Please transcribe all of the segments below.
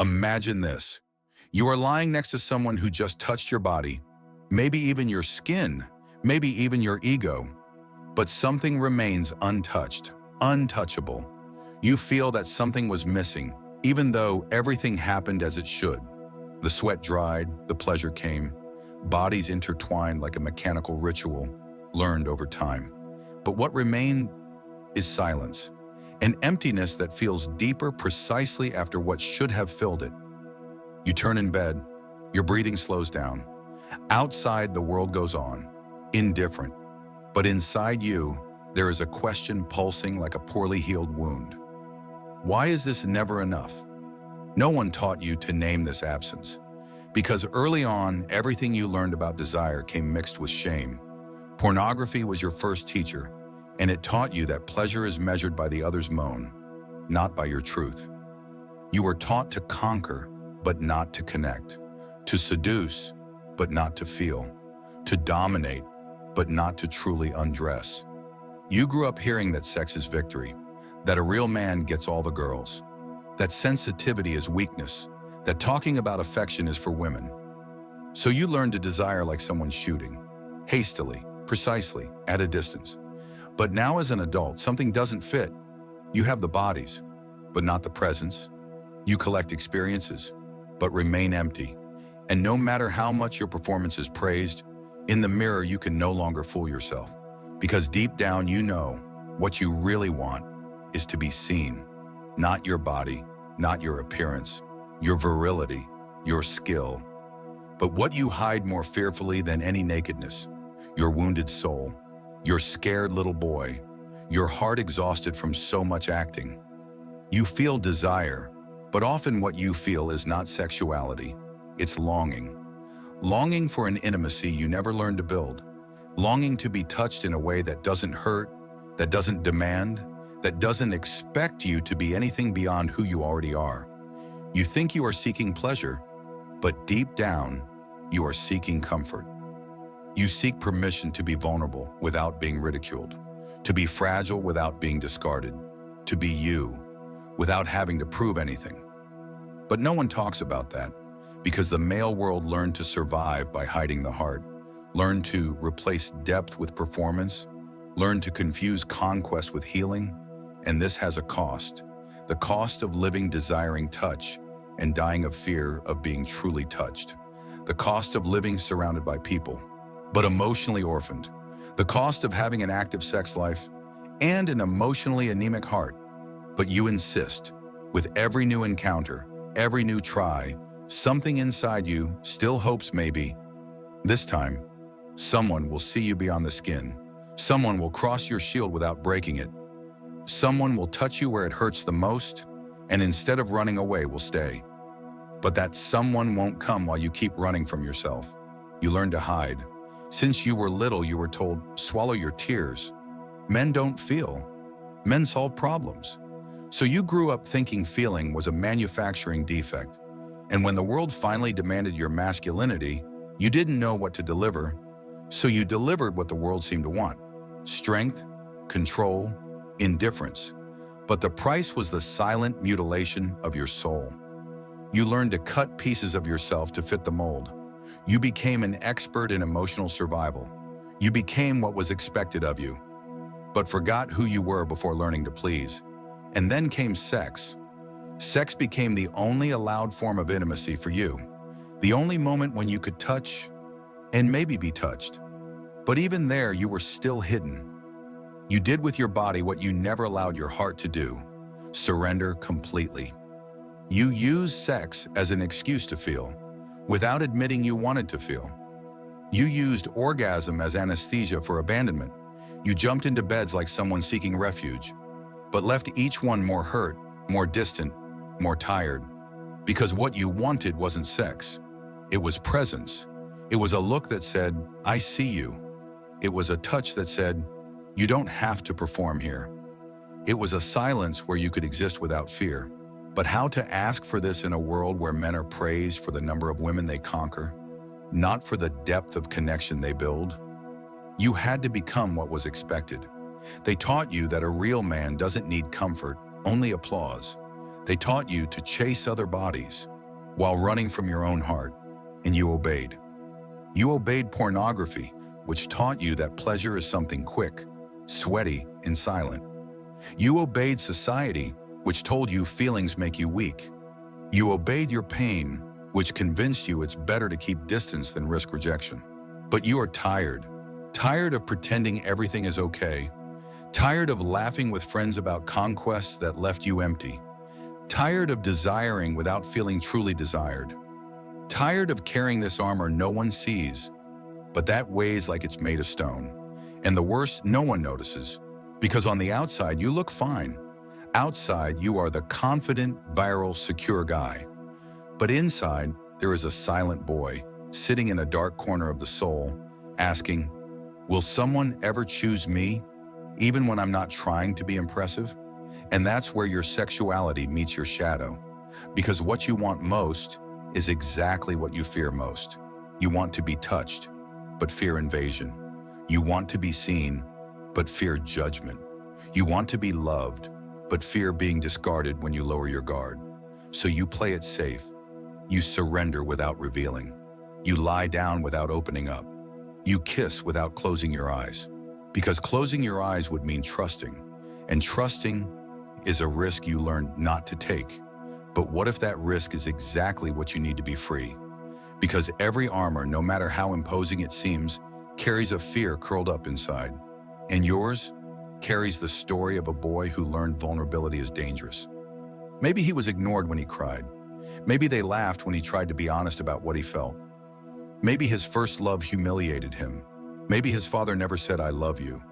Imagine this. You are lying next to someone who just touched your body, maybe even your skin, maybe even your ego, but something remains untouched, untouchable. You feel that something was missing, even though everything happened as it should. The sweat dried, the pleasure came, bodies intertwined like a mechanical ritual, learned over time. But what remained is silence, an emptiness that feels deeper precisely after what should have filled it. You turn in bed, your breathing slows down. Outside, the world goes on, indifferent. But inside you, there is a question pulsing like a poorly healed wound. Why is this never enough? No one taught you to name this absence. Because early on, everything you learned about desire came mixed with shame. Pornography was your first teacher, and it taught you that pleasure is measured by the other's moan, not by your truth. You were taught to conquer, but not to connect, to seduce, but not to feel, to dominate, but not to truly undress. You grew up hearing that sex is victory, that a real man gets all the girls, that sensitivity is weakness, that talking about affection is for women. So you learned to desire like someone shooting, hastily, precisely, at a distance. But now as an adult, something doesn't fit. You have the bodies, but not the presence. You collect experiences, but remain empty. And no matter how much your performance is praised, in the mirror you can no longer fool yourself. Because deep down you know what you really want is to be seen. Not your body, not your appearance, your virility, your skill. But what you hide more fearfully than any nakedness, your wounded soul, your scared little boy, your heart exhausted from so much acting. You feel desire, but often what you feel is not sexuality, it's longing. Longing for an intimacy you never learned to build. Longing to be touched in a way that doesn't hurt, that doesn't demand, that doesn't expect you to be anything beyond who you already are. You think you are seeking pleasure, but deep down, you are seeking comfort. You seek permission to be vulnerable without being ridiculed, to be fragile without being discarded, to be you without having to prove anything. But no one talks about that because the male world learned to survive by hiding the heart, learned to replace depth with performance, learned to confuse conquest with healing, and this has a cost. The cost of living desiring touch and dying of fear of being truly touched. The cost of living surrounded by people, but emotionally orphaned. The cost of having an active sex life and an emotionally anemic heart. But you insist, with every new encounter, every new try, something inside you still hopes maybe, this time, someone will see you beyond the skin. Someone will cross your shield without breaking it. Someone will touch you where it hurts the most, and instead of running away, will stay. But that someone won't come while you keep running from yourself. You learn to hide. Since you were little, you were told, swallow your tears. Men don't feel. Men solve problems. So you grew up thinking feeling was a manufacturing defect. And when the world finally demanded your masculinity, you didn't know what to deliver, so you delivered what the world seemed to want. Strength, control, indifference. But the price was the silent mutilation of your soul. You learned to cut pieces of yourself to fit the mold. You became an expert in emotional survival. You became what was expected of you, but forgot who you were before learning to please. And then came sex. Sex became the only allowed form of intimacy for you, the only moment when you could touch and maybe be touched. But even there, you were still hidden. You did with your body what you never allowed your heart to do, surrender completely. You used sex as an excuse to feel, without admitting you wanted to feel. You used orgasm as anesthesia for abandonment. You jumped into beds like someone seeking refuge, but left each one more hurt, more distant, more tired. Because what you wanted wasn't sex. It was presence. It was a look that said, I see you. It was a touch that said, you don't have to perform here. It was a silence where you could exist without fear. But how to ask for this in a world where men are praised for the number of women they conquer, not for the depth of connection they build? You had to become what was expected. They taught you that a real man doesn't need comfort, only applause. They taught you to chase other bodies while running from your own heart, and you obeyed. You obeyed pornography, which taught you that pleasure is something quick, sweaty, and silent. You obeyed society, which told you feelings make you weak. You obeyed your pain, which convinced you it's better to keep distance than risk rejection. But you are tired. Tired of pretending everything is okay. Tired of laughing with friends about conquests that left you empty. Tired of desiring without feeling truly desired. Tired of carrying this armor no one sees, but that weighs like it's made of stone. And the worst, no one notices, because on the outside you look fine. Outside you are the confident, viral, secure guy. But inside there is a silent boy sitting in a dark corner of the soul, asking, will someone ever choose me, even when I'm not trying to be impressive? And that's where your sexuality meets your shadow, because what you want most is exactly what you fear most. You want to be touched, but fear invasion. You want to be seen, but fear judgment. You want to be loved, but fear being discarded when you lower your guard. So you play it safe. You surrender without revealing. You lie down without opening up. You kiss without closing your eyes, because closing your eyes would mean trusting, and trusting is a risk you learn not to take. But what if that risk is exactly what you need to be free? Because every armor, no matter how imposing it seems, carries a fear curled up inside. And yours carries the story of a boy who learned vulnerability is dangerous. Maybe he was ignored when he cried. Maybe they laughed when he tried to be honest about what he felt. Maybe his first love humiliated him. Maybe his father never said, I love you.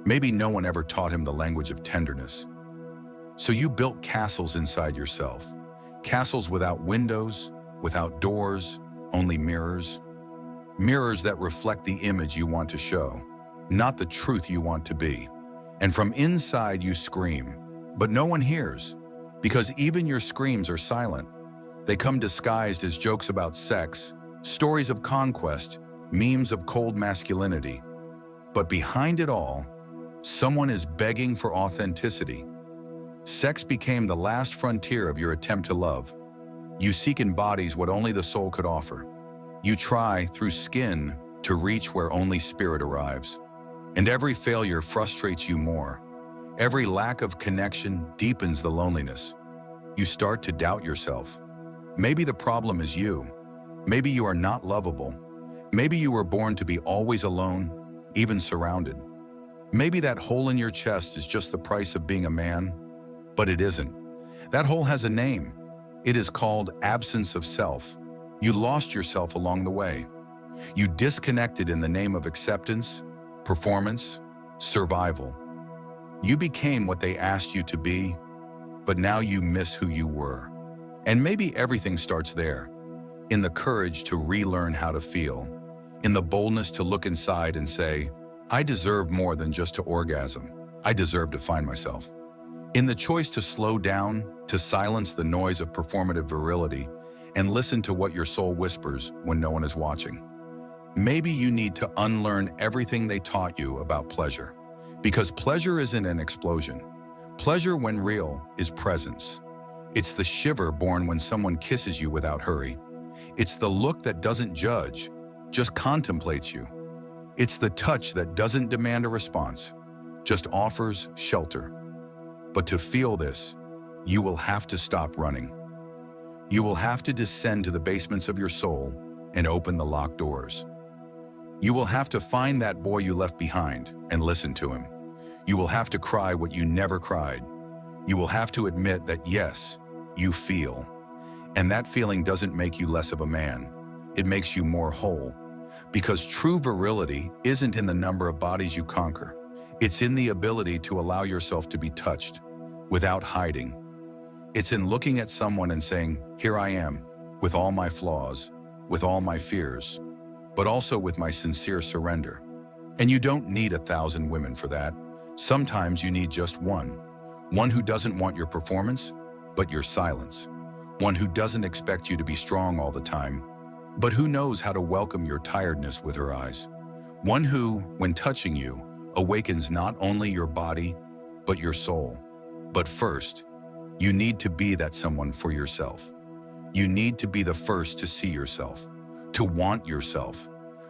Maybe no one ever taught him the language of tenderness. So you built castles inside yourself. Castles without windows, without doors, only mirrors. Mirrors that reflect the image you want to show, not the truth you want to be. And from inside you scream, but no one hears, because even your screams are silent. They come disguised as jokes about sex, stories of conquest, memes of cold masculinity. But behind it all, someone is begging for authenticity. Sex became the last frontier of your attempt to love. You seek in bodies what only the soul could offer. You try, through skin, to reach where only spirit arrives. And every failure frustrates you more. Every lack of connection deepens the loneliness. You start to doubt yourself. Maybe the problem is you. Maybe you are not lovable. Maybe you were born to be always alone, even surrounded. Maybe that hole in your chest is just the price of being a man. But it isn't. That hole has a name. It is called absence of self. You lost yourself along the way. You disconnected in the name of acceptance, performance, survival. You became what they asked you to be, but now you miss who you were. And maybe everything starts there, in the courage to relearn how to feel, in the boldness to look inside and say, I deserve more than just to orgasm. I deserve to find myself. In the choice to slow down, to silence the noise of performative virility, and listen to what your soul whispers when no one is watching. Maybe you need to unlearn everything they taught you about pleasure, because pleasure isn't an explosion. Pleasure, when real, is presence. It's the shiver born when someone kisses you without hurry. It's the look that doesn't judge, just contemplates you. It's the touch that doesn't demand a response, just offers shelter. But to feel this, you will have to stop running. You will have to descend to the basements of your soul and open the locked doors. You will have to find that boy you left behind and listen to him. You will have to cry what you never cried. You will have to admit that yes, you feel. And that feeling doesn't make you less of a man. It makes you more whole. Because true virility isn't in the number of bodies you conquer. It's in the ability to allow yourself to be touched without hiding. It's in looking at someone and saying, here I am, with all my flaws, with all my fears, but also with my sincere surrender. And you don't need 1,000 women for that. Sometimes you need just one. One who doesn't want your performance, but your silence. One who doesn't expect you to be strong all the time, but who knows how to welcome your tiredness with her eyes. One who, when touching you, awakens not only your body, but your soul. But first, You need to be that someone for yourself. You need to be the first to see yourself, to want yourself,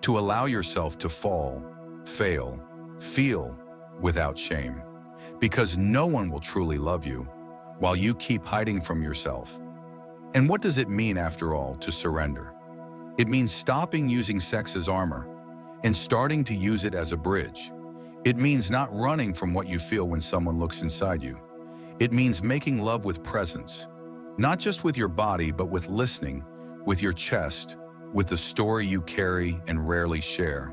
to allow yourself to fall, fail, feel without shame. Because no one will truly love you while you keep hiding from yourself. And what does it mean, after all, to surrender? It means stopping using sex as armor and starting to use it as a bridge. It means not running from what you feel when someone looks inside you. It means making love with presence, not just with your body, but with listening, with your chest, with the story you carry and rarely share.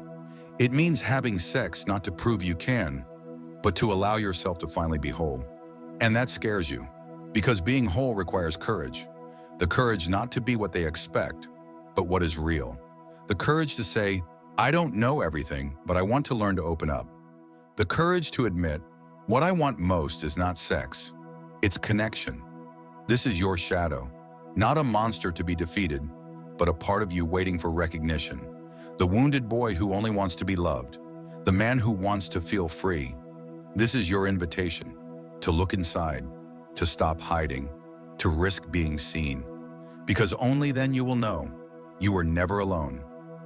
It means having sex not to prove you can, but to allow yourself to finally be whole. And that scares you, because being whole requires courage. The courage not to be what they expect, but what is real. The courage to say, I don't know everything, but I want to learn to open up. The courage to admit, what I want most is not sex, it's connection. This is your shadow, not a monster to be defeated, but a part of you waiting for recognition. The wounded boy who only wants to be loved, the man who wants to feel free. This is your invitation, to look inside, to stop hiding, to risk being seen. Because only then you will know you were never alone.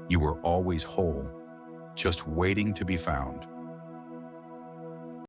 You were always whole, just waiting to be found.